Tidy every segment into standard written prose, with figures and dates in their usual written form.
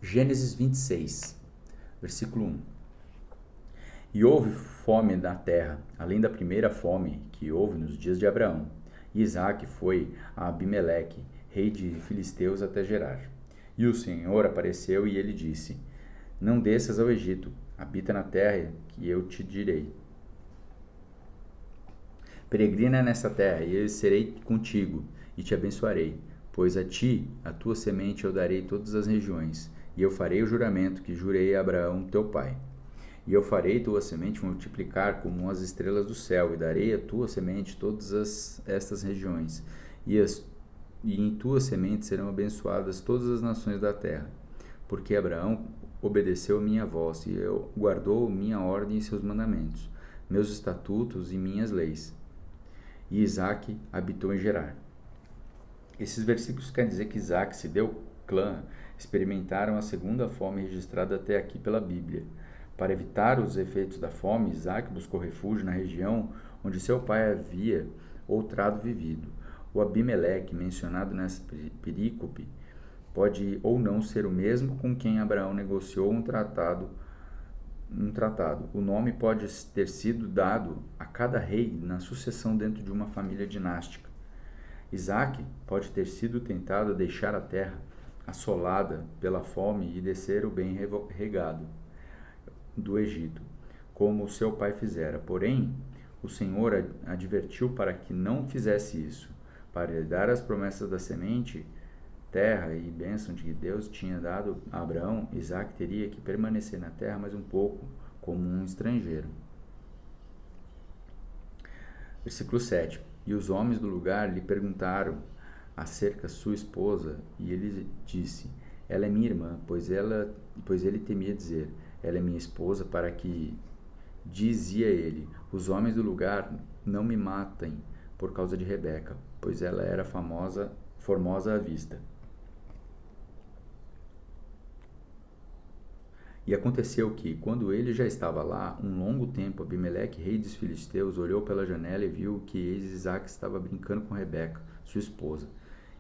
Gênesis 26, versículo 1. E houve fome na terra, além da primeira fome que houve nos dias de Abraão. E Isaque foi a Abimeleque, rei de Filisteus, até Gerar. E o Senhor apareceu e ele disse: Não desças ao Egito, habita na terra que eu te direi. Peregrina nessa terra, e eu serei contigo, e te abençoarei, pois a ti, a tua semente, eu darei todas as regiões, e eu farei o juramento que jurei a Abraão, teu pai. E eu farei tua semente multiplicar como as estrelas do céu, e darei a tua semente todas estas regiões, e em tua semente serão abençoadas todas as nações da terra, porque Abraão obedeceu a minha voz, e guardou minha ordem e seus mandamentos, meus estatutos e minhas leis. E Isaque habitou em Gerar. Esses versículos querem dizer que Isaque e seu clã experimentaram a segunda fome registrada até aqui pela Bíblia. Para evitar os efeitos da fome, Isaque buscou refúgio na região onde seu pai havia outrado vivido. O Abimeleque, mencionado nessa perícope, pode ou não ser o mesmo com quem Abraão negociou um tratado. O nome pode ter sido dado a cada rei na sucessão dentro de uma família dinástica. Isaque pode ter sido tentado a deixar a terra assolada pela fome e descer o bem regado do Egito, como seu pai fizera. Porém, o Senhor advertiu para que não fizesse isso. Para lhe dar as promessas da semente, terra e bênção que Deus tinha dado a Abraão, Isaque teria que permanecer na terra mais um pouco, como um estrangeiro. Versículo 7. E os homens do lugar lhe perguntaram acerca de sua esposa, e ele disse: Ela é minha irmã, pois ele temia dizer: Ela é minha esposa, para que, dizia ele, os homens do lugar não me matem por causa de Rebeca, pois ela era formosa à vista. E aconteceu que, quando ele já estava lá, um longo tempo, Abimeleque, rei dos filisteus, olhou pela janela e viu que Isaque estava brincando com Rebeca, sua esposa.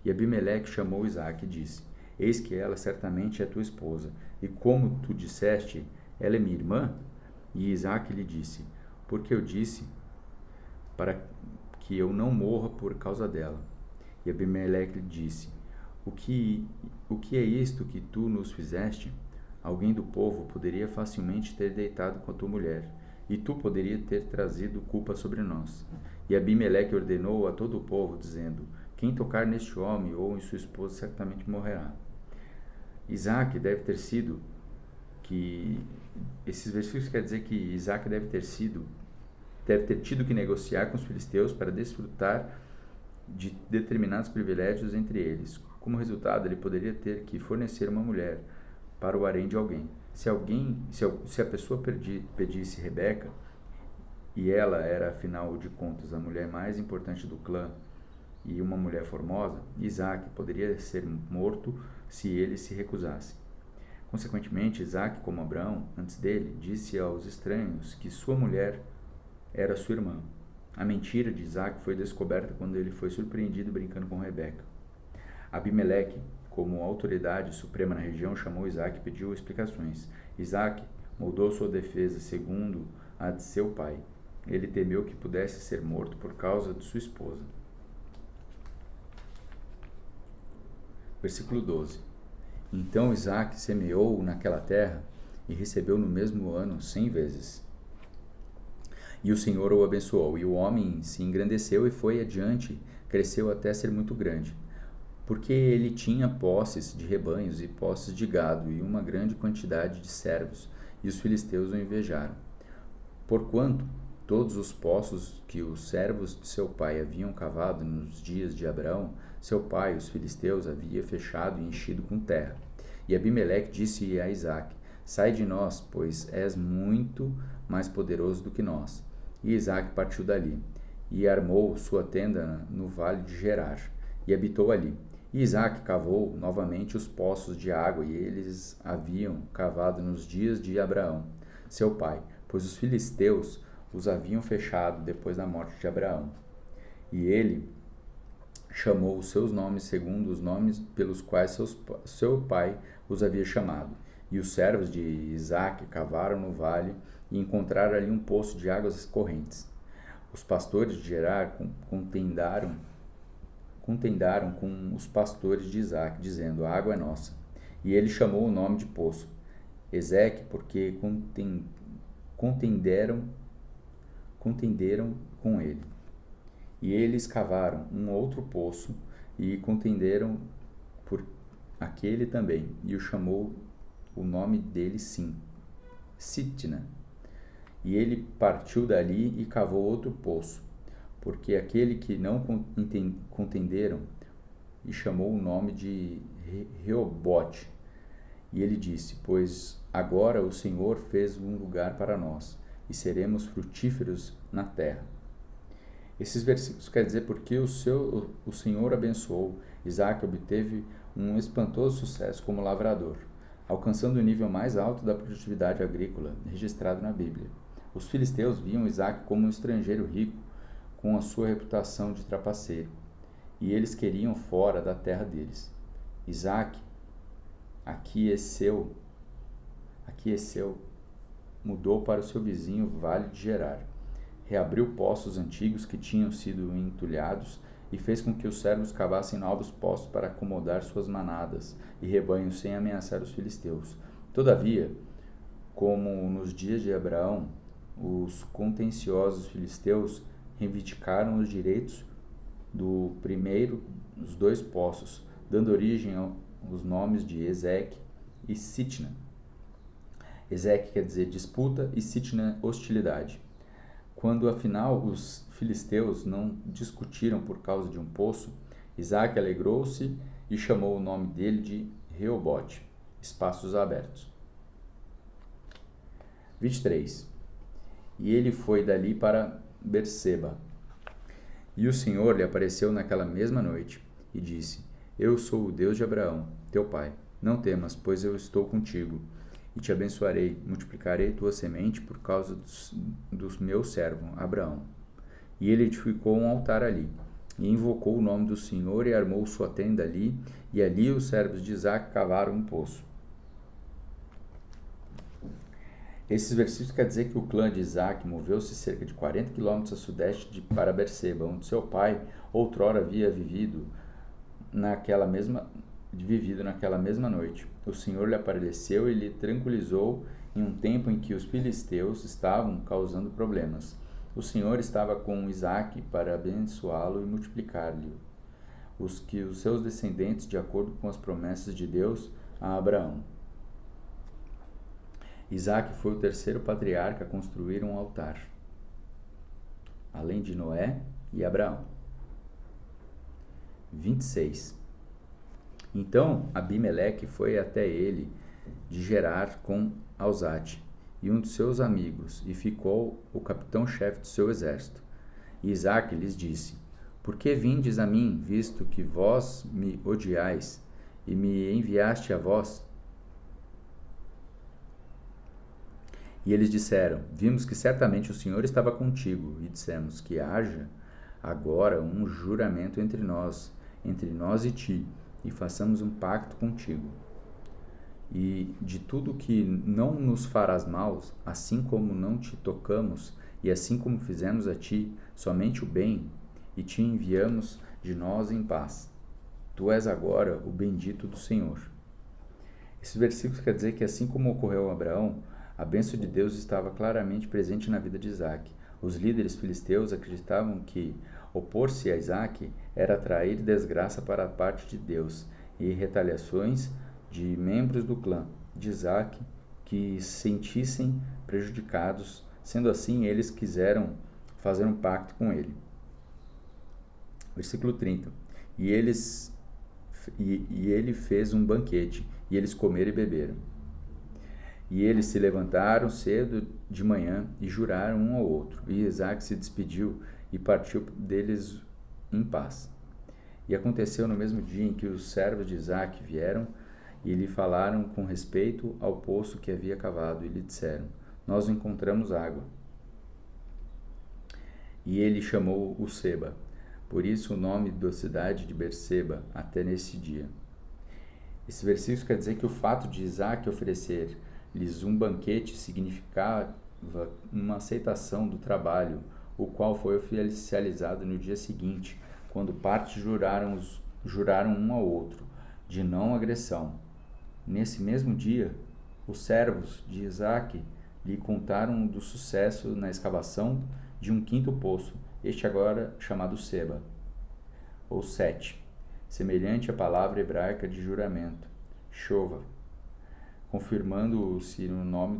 E Abimeleque chamou Isaque e disse: Eis que ela certamente é tua esposa, e como tu disseste, ela é minha irmã? E Isaque lhe disse: Porque eu disse para que eu não morra por causa dela. E Abimeleque lhe disse: O que é isto que tu nos fizeste? Alguém do povo poderia facilmente ter deitado com a tua mulher, e tu poderia ter trazido culpa sobre nós. E Abimeleque ordenou a todo o povo, dizendo: Quem tocar neste homem ou em sua esposa certamente morrerá. Isaque deve ter sido que... Esses versículos querem dizer que Isaque deve ter tido que negociar com os filisteus para desfrutar de determinados privilégios entre eles. Como resultado, ele poderia ter que fornecer uma mulher para o harém de alguém. Se a pessoa pedisse Rebeca, e ela era, afinal de contas, a mulher mais importante do clã e uma mulher formosa, Isaque poderia ser morto se ele se recusasse. Consequentemente, Isaque, como Abraão, antes dele, disse aos estranhos que sua mulher era sua irmã. A mentira de Isaque foi descoberta quando ele foi surpreendido brincando com Rebeca. Abimeleque, como autoridade suprema na região, chamou Isaque e pediu explicações. Isaque moldou sua defesa segundo a de seu pai. Ele temeu que pudesse ser morto por causa de sua esposa. Versículo 12. Então Isaque semeou naquela terra e recebeu no mesmo ano 100 vezes. E o Senhor o abençoou, e o homem se engrandeceu e foi adiante, cresceu até ser muito grande, porque ele tinha posses de rebanhos e posses de gado e uma grande quantidade de servos, e os filisteus o invejaram. Porquanto todos os poços que os servos de seu pai haviam cavado nos dias de Abraão, seu pai, os filisteus, havia fechado e enchido com terra. E Abimeleque disse a Isaque: Sai de nós, pois és muito mais poderoso do que nós. E Isaque partiu dali, e armou sua tenda no vale de Gerar, e habitou ali. E Isaque cavou novamente os poços de água, e eles haviam cavado nos dias de Abraão, seu pai, pois os filisteus os haviam fechado depois da morte de Abraão. E ele chamou os seus nomes segundo os nomes pelos quais seu pai os havia chamado. E os servos de Isaque cavaram no vale e encontraram ali um poço de águas correntes. Os pastores de Gerar contendaram com os pastores de Isaque, dizendo: a água é nossa. E ele chamou o nome de poço Ezeque, porque contenderam com ele. E eles cavaram um outro poço e contenderam por aquele também, e o chamou o nome dele Sitna. E ele partiu dali e cavou outro poço, porque aquele que não contenderam, e chamou o nome de Reobote. E ele disse: pois agora o Senhor fez um lugar para nós, e seremos frutíferos na terra. Esses versículos quer dizer porque o Senhor abençoou. Isaque obteve um espantoso sucesso como lavrador, alcançando o nível mais alto da produtividade agrícola registrado na Bíblia. Os filisteus viam Isaque como um estrangeiro rico, com a sua reputação de trapaceiro, e eles queriam fora da terra deles. Isaque aqueceu, mudou para o seu vizinho Vale de Gerar. Reabriu poços antigos que tinham sido entulhados e fez com que os servos cavassem novos poços para acomodar suas manadas e rebanhos sem ameaçar os filisteus. Todavia, como nos dias de Abraão, os contenciosos filisteus reivindicaram os direitos do primeiro dos dois poços, dando origem aos nomes de Ezeque e Sitna. Ezeque quer dizer disputa e Sitna hostilidade. Quando afinal os filisteus não discutiram por causa de um poço, Isaque alegrou-se e chamou o nome dele de Reobote, espaços abertos. 23. E ele foi dali para Berseba. E o Senhor lhe apareceu naquela mesma noite e disse: eu sou o Deus de Abraão, teu pai. Não temas, pois eu estou contigo, e te abençoarei, multiplicarei tua semente por causa do meu servo Abraão. E ele edificou um altar ali, e invocou o nome do Senhor, e armou sua tenda ali, e ali os servos de Isaque cavaram um poço. Esses versículos quer dizer que o clã de Isaque moveu-se cerca de 40 quilômetros a sudeste para Berseba, onde seu pai outrora havia vivido naquela mesma noite. O Senhor lhe apareceu e lhe tranquilizou em um tempo em que os filisteus estavam causando problemas. O Senhor estava com Isaque para abençoá-lo e multiplicar-lhe os seus descendentes de acordo com as promessas de Deus a Abraão. Isaque foi o terceiro patriarca a construir um altar, além de Noé e Abraão. 26. Então Abimeleque foi até ele de Gerar com Alzate e um de seus amigos, e ficou o capitão-chefe do seu exército. E Isaque lhes disse: por que vindes a mim, visto que vós me odiais, e me enviaste a vós? E eles disseram: vimos que certamente o Senhor estava contigo, e dissemos que haja agora um juramento entre nós e ti, e façamos um pacto contigo. E de tudo que não nos farás mal, assim como não te tocamos, e assim como fizemos a ti, somente o bem, e te enviamos de nós em paz. Tu és agora o bendito do Senhor. Esse versículo quer dizer que assim como ocorreu a Abraão, a bênção de Deus estava claramente presente na vida de Isaque. Os líderes filisteus acreditavam que opor-se a Isaque era atrair desgraça para a parte de Deus e retaliações de membros do clã de Isaque que se sentissem prejudicados. Sendo assim, eles quiseram fazer um pacto com ele. Versículo 30. E ele fez um banquete, e eles comeram e beberam. E eles se levantaram cedo de manhã e juraram um ao outro. E Isaque se despediu e partiu deles em paz. E aconteceu no mesmo dia em que os servos de Isaque vieram e lhe falaram com respeito ao poço que havia cavado, e lhe disseram: nós encontramos água. E ele chamou o Seba, Por isso o nome da cidade de Berseba até nesse dia. Esse versículo quer dizer que o fato de Isaac oferecer-lhes um banquete significava uma aceitação do trabalho, o qual foi oficializado no dia seguinte, quando partes juraram um ao outro de não agressão. Nesse mesmo dia, os servos de Isaac lhe contaram do sucesso na escavação de um quinto poço, este agora chamado Seba, ou Sete, semelhante à palavra hebraica de juramento, Shova, confirmando-se no nome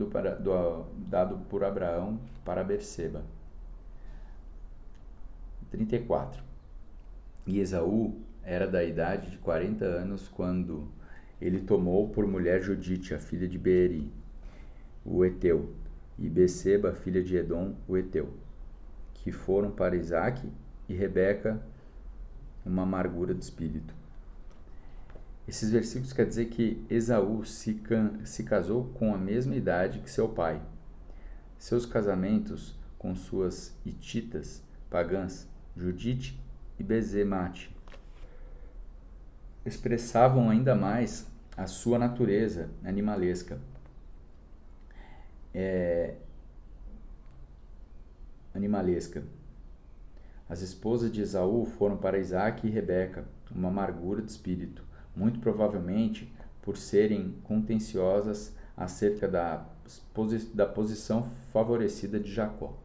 dado por Abraão para Berseba. 34. E Esaú era da idade de 40 anos quando ele tomou por mulher Judite, a filha de Beeri, o Eteu, e Beceba, filha de Edom, o Eteu, que foram para Isaque e Rebeca uma amargura de espírito. Esses versículos quer dizer que Esaú se casou com a mesma idade que seu pai. Seus casamentos com suas hititas pagãs, Judite e Bezemate, expressavam ainda mais a sua natureza animalesca. As esposas de Esaú foram para Isaque e Rebeca uma amargura de espírito, muito provavelmente por serem contenciosas acerca da posição favorecida de Jacó.